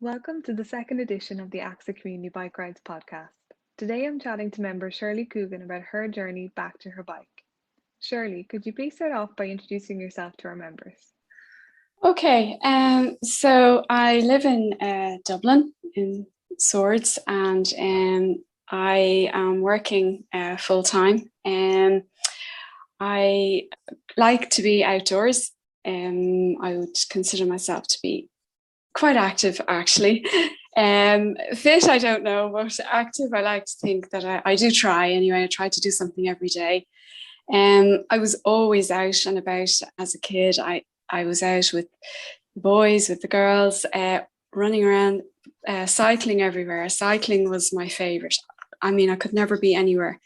Welcome to the second edition of the AXA Community Bike Rides podcast. Today I'm chatting to member Shirley Coogan about her journey back to her bike. Shirley, could you please start off by introducing yourself to our members? Okay, so I live in Dublin in Swords, and I am working full time. I like to be outdoors. I would consider myself to be quite active, actually. Fit, I don't know, but active, I like to think that I do try anyway. I try to do something every day. I was always out and about as a kid. I was out with the boys, with the girls, running around, cycling everywhere. Cycling was my favourite. I mean, I could never be anywhere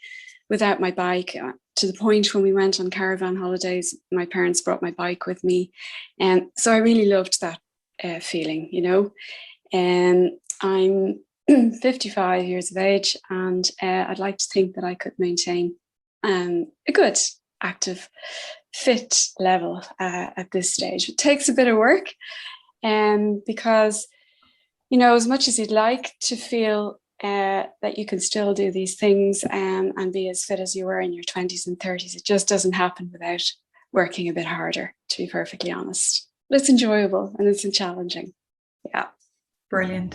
without my bike, to the point when we went on caravan holidays, my parents brought my bike with me. And so I really loved that feeling, you know. I'm 55 years of age, and I'd like to think that I could maintain a good, active, fit level at this stage. It takes a bit of work, because, you know, as much as you'd like to feel that you can still do these things and be as fit as you were in your 20s and 30s, it just doesn't happen without working a bit harder, to be perfectly honest. But it's enjoyable and it's challenging. Yeah. Brilliant.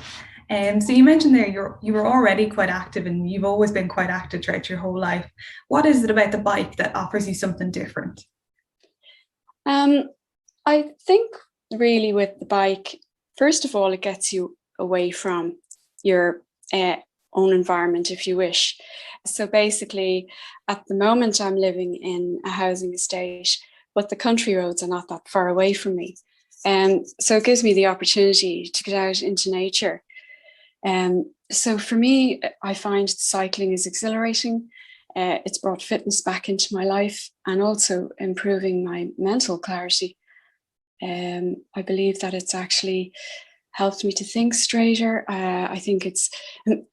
So you mentioned there you were already quite active, and you've always been quite active throughout your whole life. What is it about the bike that offers you something different? I think really with the bike, first of all, it gets you away from your own environment, if you wish. So basically, at the moment, I'm living in a housing estate, but the country roads are not that far away from me. So it gives me the opportunity to get out into nature. So for me, I find cycling is exhilarating. It's brought fitness back into my life and also improving my mental clarity. I believe that it's actually helped me to think straighter. I think it's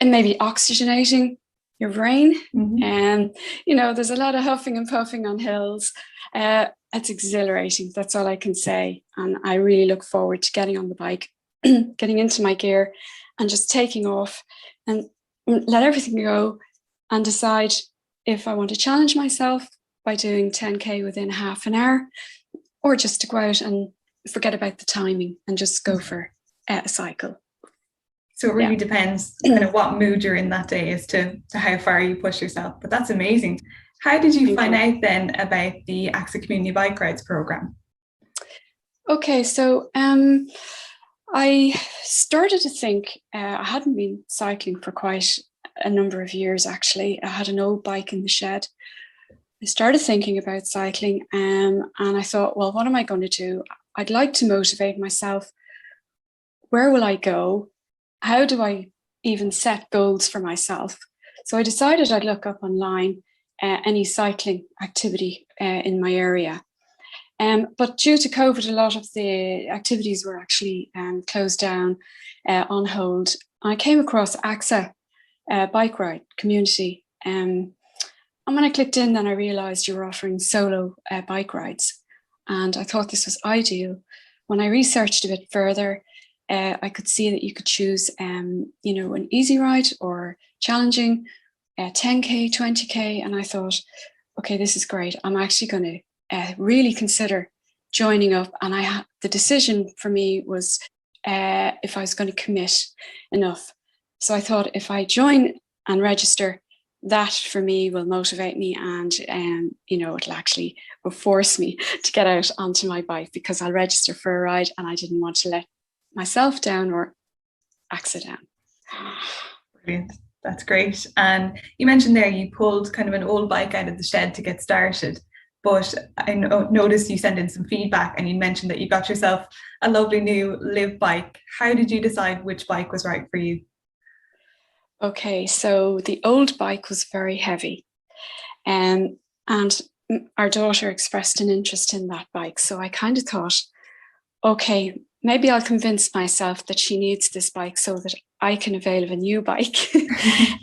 maybe oxygenating your brain. And, you know, there's a lot of huffing and puffing on hills. It's exhilarating. That's all I can say. And I really look forward to getting on the bike, getting into my gear and just taking off and let everything go and decide if I want to challenge myself by doing 10K within half an hour, or just to go out and forget about the timing and just go for a cycle. So it really depends kind of what mood you're in that day as to how far you push yourself. But that's amazing. How did you find out then about the AXA Community Bike Rides program? Okay, so I started to think, I hadn't been cycling for quite a number of years, actually. I had an old bike in the shed. I started thinking about cycling, and I thought, well, what am I going to do? I'd like to motivate myself. Where will I go? How do I even set goals for myself? So I decided I'd look up online any cycling activity in my area. But due to COVID, a lot of the activities were actually closed down, on hold. I came across AXA Bike Ride Community. And when I clicked in, then I realised you were offering solo bike rides. And I thought this was ideal. When I researched a bit further, I could see that you could choose, you know, an easy ride or challenging, 10K, 20K. And I thought, okay, this is great. I'm actually going to really consider joining up. And the decision for me was if I was going to commit enough. So I thought if I join and register, that for me will motivate me, and you know, will force me to get out onto my bike, because I'll register for a ride and I didn't want to let myself down or AXA down. Brilliant. That's great. And you mentioned there you pulled kind of an old bike out of the shed to get started, but I noticed you sent in some feedback and you mentioned that you got yourself a lovely new Live bike. How did you decide which bike was right for you? Okay, so the old bike was very heavy, and our daughter expressed an interest in that bike. So I kind of thought, okay, maybe I'll convince myself that she needs this bike so that I can avail of a new bike.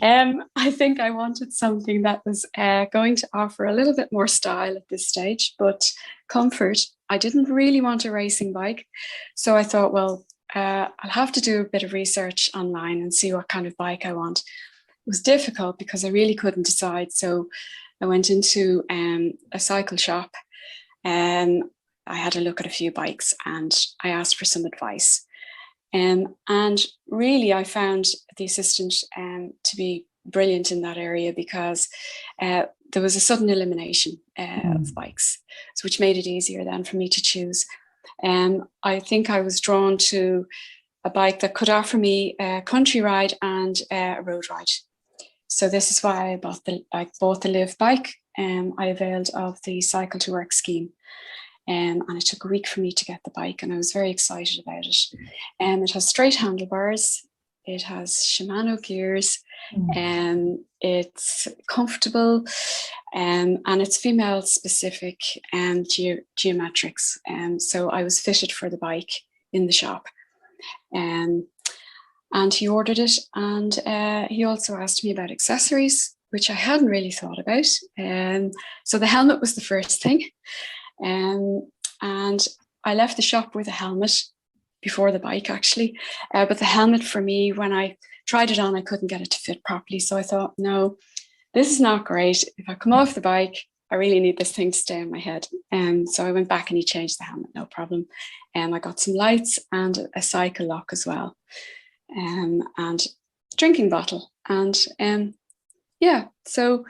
I think I wanted something that was going to offer a little bit more style at this stage, but comfort. I didn't really want a racing bike. So I thought, well, I'll have to do a bit of research online and see what kind of bike I want. It was difficult because I really couldn't decide. So I went into a cycle shop and I had a look at a few bikes and I asked for some advice. And really, I found the assistant to be brilliant in that area because there was a sudden elimination of bikes, which made it easier then for me to choose. I think I was drawn to a bike that could offer me a country ride and a road ride. So this is why I bought the Live bike. I availed of the Cycle to Work scheme. And it took a week for me to get the bike, and I was very excited about it. It has straight handlebars, it has Shimano gears, it's comfortable, and it's female specific and geometrics. So I was fitted for the bike in the shop. And he ordered it, and he also asked me about accessories, which I hadn't really thought about. So the helmet was the first thing. And I left the shop with a helmet before the bike, actually. But the helmet for me, when I tried it on, I couldn't get it to fit properly. So I thought, no, this is not great. If I come off the bike, I really need this thing to stay on my head. So I went back and he changed the helmet, no problem. I got some lights and a cycle lock as well. And a drinking bottle. And so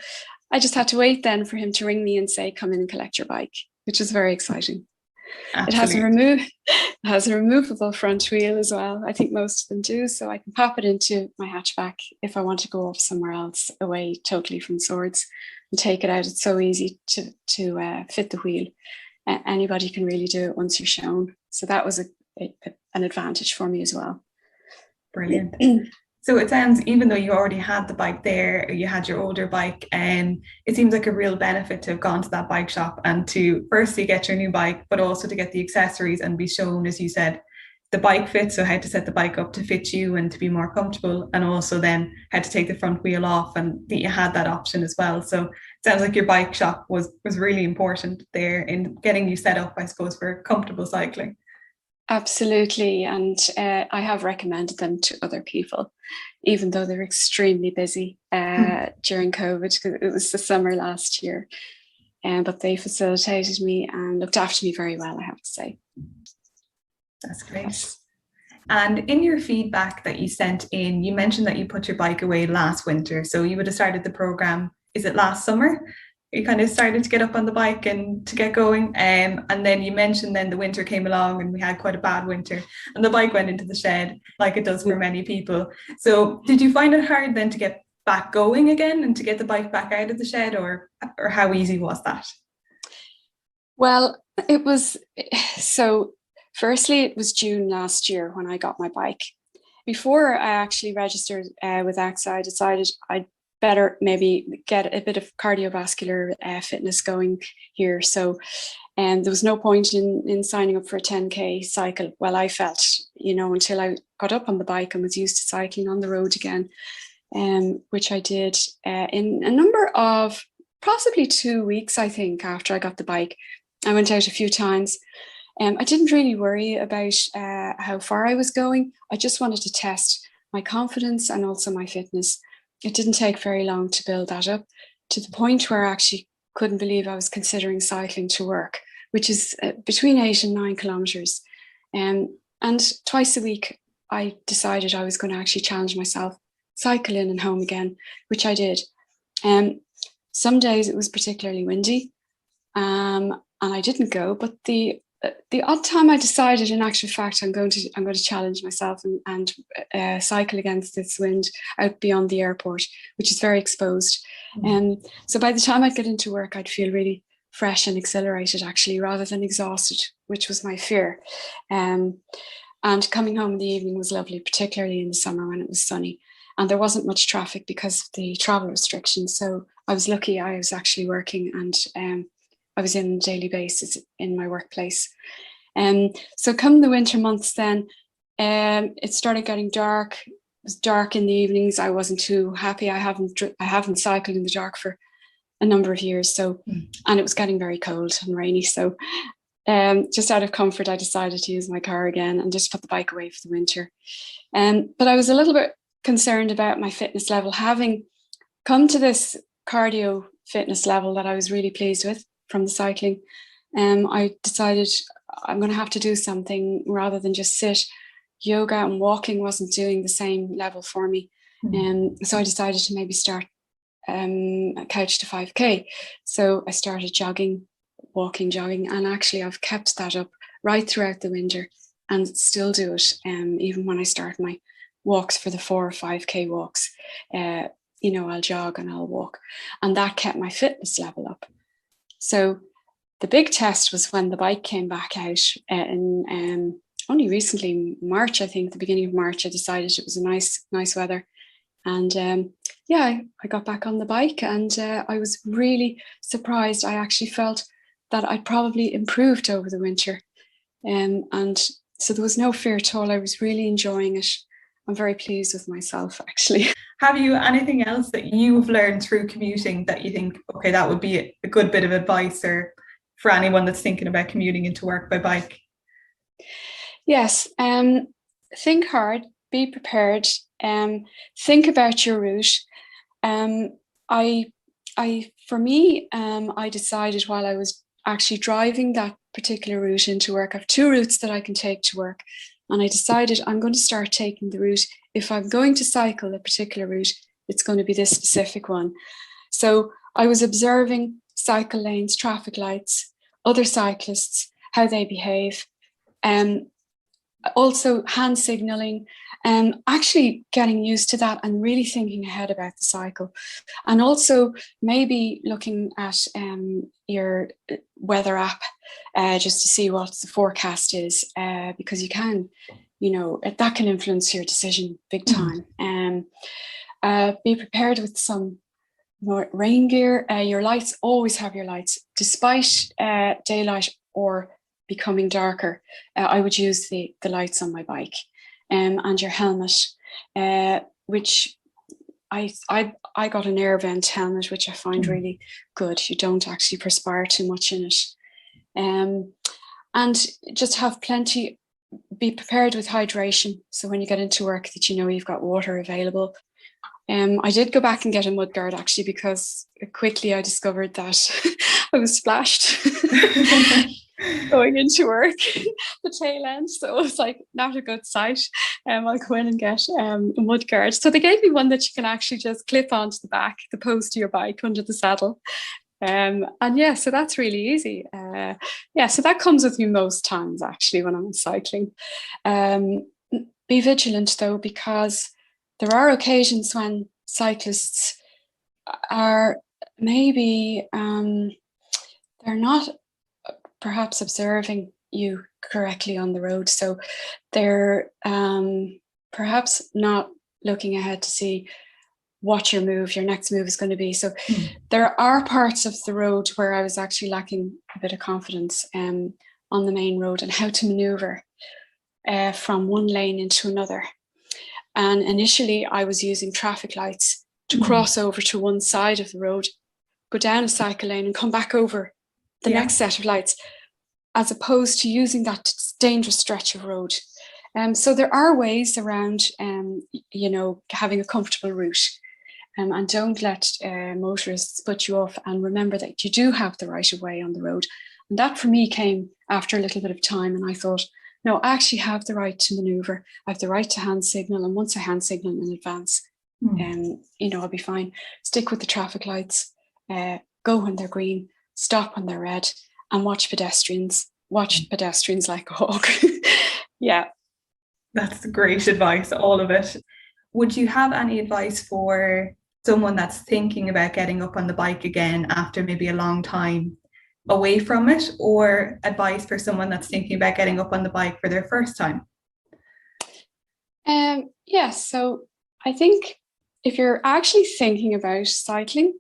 I just had to wait then for him to ring me and say, come in and collect your bike, which is very exciting. Absolutely. It has a removable front wheel as well. I think most of them do. So I can pop it into my hatchback if I want to go off somewhere else, away totally from Swords, and take it out. It's so easy to fit the wheel. Anybody can really do it once you're shown. So that was an advantage for me as well. Brilliant. So it sounds, even though you already had the bike there, you had your older bike, and it seems like a real benefit to have gone to that bike shop and to firstly get your new bike, but also to get the accessories and be shown, as you said, the bike fit, so how to set the bike up to fit you and to be more comfortable, and also then how to take the front wheel off, and that you had that option as well. So it sounds like your bike shop was really important there in getting you set up, I suppose, for comfortable cycling. Absolutely. And I have recommended them to other people, even though they're extremely busy during COVID, because it was the summer last year. But they facilitated me and looked after me very well, I have to say. That's great. And in your feedback that you sent in, you mentioned that you put your bike away last winter. So you would have started the program, is it last summer? You kind of started to get up on the bike and to get going. And then you mentioned then the winter came along and we had quite a bad winter and the bike went into the shed like it does for many people. So did you find it hard then to get back going again and to get the bike back out of the shed, or how easy was that? Well, it was, so firstly, it was June last year when I got my bike. Before I actually registered with AXA, I decided I'd better maybe get a bit of cardiovascular fitness going here. So there was no point in signing up for a 10K cycle. Well, I felt, until I got up on the bike and was used to cycling on the road again, which I did in a number of, possibly 2 weeks, I think, after I got the bike. I went out a few times. I didn't really worry about how far I was going. I just wanted to test my confidence and also my fitness. It didn't take very long to build that up, to the point where I actually couldn't believe I was considering cycling to work, which is between 8 and 9 kilometres. And twice a week, I decided I was going to actually challenge myself, cycle in and home again, which I did. Some days it was particularly windy and I didn't go, but the odd time I decided, in actual fact, I'm going to challenge myself and cycle against this wind out beyond the airport, which is very exposed. So by the time I'd get into work, I'd feel really fresh and exhilarated, actually, rather than exhausted, which was my fear. And coming home in the evening was lovely, particularly in the summer when it was sunny. And there wasn't much traffic because of the travel restrictions. So I was lucky I was actually working, and I was in on a daily basis in my workplace. So come the winter months then, it started getting dark. It was dark in the evenings. I wasn't too happy. I haven't cycled in the dark for a number of years. So, and it was getting very cold and rainy. So just out of comfort, I decided to use my car again and just put the bike away for the winter. But I was a little bit concerned about my fitness level. Having come to this cardio fitness level that I was really pleased with from the cycling, I decided I'm going to have to do something rather than just sit. Yoga and walking wasn't doing the same level for me. So I decided to maybe start a couch to 5K. So I started jogging, jogging, and actually I've kept that up right throughout the winter and still do it. Even when I start my walks for the 4 or 5K walks, I'll jog and I'll walk, and that kept my fitness level up. So the big test was when the bike came back out in only recently, March, I think, the beginning of March. I decided it was a nice weather. And I got back on the bike, and I was really surprised. I actually felt that I'd probably improved over the winter. And so there was no fear at all. I was really enjoying it. I'm very pleased with myself, actually. Have you anything else that you've learned through commuting that you think, okay, that would be a good bit of advice or for anyone that's thinking about commuting into work by bike? Yes. Think hard, be prepared, think about your route. I decided while I was actually driving that particular route into work, I have 2 routes that I can take to work. And I decided I'm going to start taking the route. If I'm going to cycle a particular route, it's going to be this specific one. So I was observing cycle lanes, traffic lights, other cyclists, how they behave, also hand signalling, actually getting used to that and really thinking ahead about the cycle. And also maybe looking at your weather app just to see what the forecast is, because you can, that can influence your decision big time. Be prepared with some more rain gear. Your lights, always have your lights, despite daylight or becoming darker. I would use the lights on my bike, and your helmet, which I got an air vent helmet, which I find really good. You don't actually perspire too much in it, and just have plenty. Be prepared with hydration, so when you get into work that you've got water available. I did go back and get a mudguard actually, because quickly I discovered that I was splashed going into work, the tail end. So it was like not a good sight. I'll go in and get a mudguard. So they gave me one that you can actually just clip onto the back, the post of your bike under the saddle. So that's really easy. So that comes with me most times actually when I'm cycling. Be vigilant though, because there are occasions when cyclists are maybe they're not perhaps observing you correctly on the road. So they're perhaps not looking ahead to see what your next move is going to be. So there are parts of the road where I was actually lacking a bit of confidence on the main road and how to maneuver from one lane into another. And initially I was using traffic lights to cross over to one side of the road, go down a cycle lane and come back over the next set of lights, as opposed to using that dangerous stretch of road. So there are ways around, having a comfortable route, and don't let motorists put you off, and remember that you do have the right of way on the road. And that for me came after a little bit of time, and I thought, no, I actually have the right to maneuver. I have the right to hand signal. And once I hand signal in advance, I'll be fine. Stick with the traffic lights, go when they're green, stop when they're red, and watch pedestrians like a hawk. Yeah. That's great advice, all of it. Would you have any advice for someone that's thinking about getting up on the bike again after maybe a long time away from it, or advice for someone that's thinking about getting up on the bike for their first time? So I think if you're actually thinking about cycling,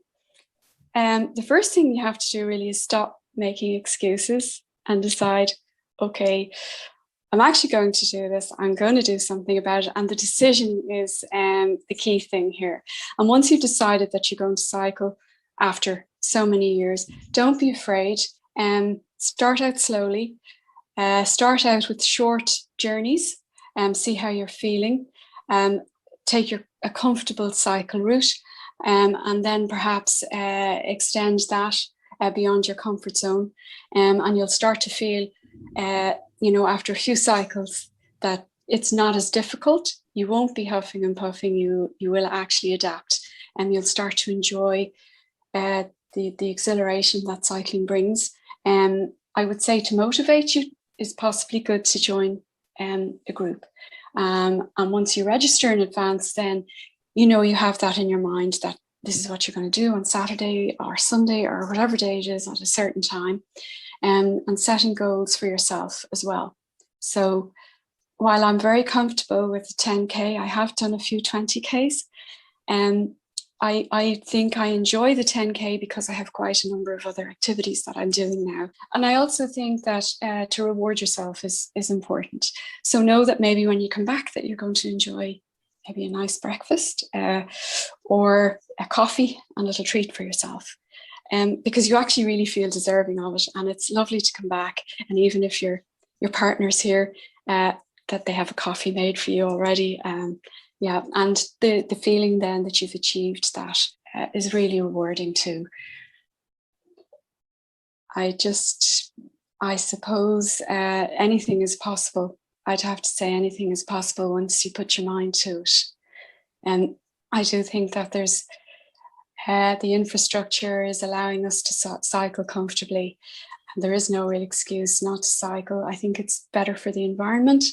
the first thing you have to do really is stop making excuses and decide, okay, I'm actually going to do this. I'm going to do something about it. And the decision is the key thing here. And once you've decided that you're going to cycle after so many years, don't be afraid. start out slowly. Start out with short journeys and see how you're feeling. Take a comfortable cycle route, and then perhaps extend that beyond your comfort zone. And you'll start to feel, after a few cycles, that it's not as difficult. You won't be huffing and puffing. You will actually adapt, and you'll start to enjoy the exhilaration that cycling brings. I would say to motivate you, is possibly good to join a group. And once you register in advance, then you have that in your mind that this is what you're going to do on Saturday or Sunday or whatever day it is at a certain time, and setting goals for yourself as well. So while I'm very comfortable with the 10K, I have done a few 20Ks, and I think I enjoy the 10K because I have quite a number of other activities that I'm doing now. And I also think that to reward yourself is important. So know that maybe when you come back that you're going to enjoy maybe a nice breakfast or a coffee, a little treat for yourself. Because you actually really feel deserving of it. And it's lovely to come back. And even if your partner's here, that they have a coffee made for you already. Yeah, and the feeling then that you've achieved that is really rewarding too. I suppose anything is possible. I'd have to say anything is possible once you put your mind to it. And I do think that there's the infrastructure is allowing us to cycle comfortably. And there is no real excuse not to cycle. I think it's better for the environment.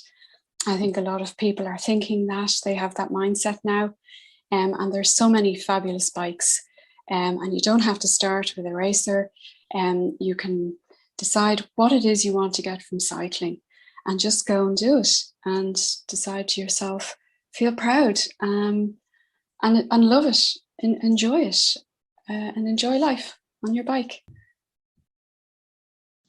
I think a lot of people are thinking that, they have that mindset now, and there's so many fabulous bikes, and you don't have to start with a racer, and you can decide what it is you want to get from cycling and just go and do it and decide to yourself, feel proud, and love it, and enjoy it, and enjoy life on your bike.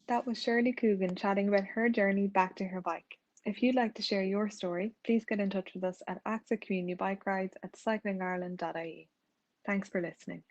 That was Shirley Coogan chatting about her journey back to her bike. If you'd like to share your story, please get in touch with us at AXA Community Bike Rides at cyclingireland.ie. Thanks for listening.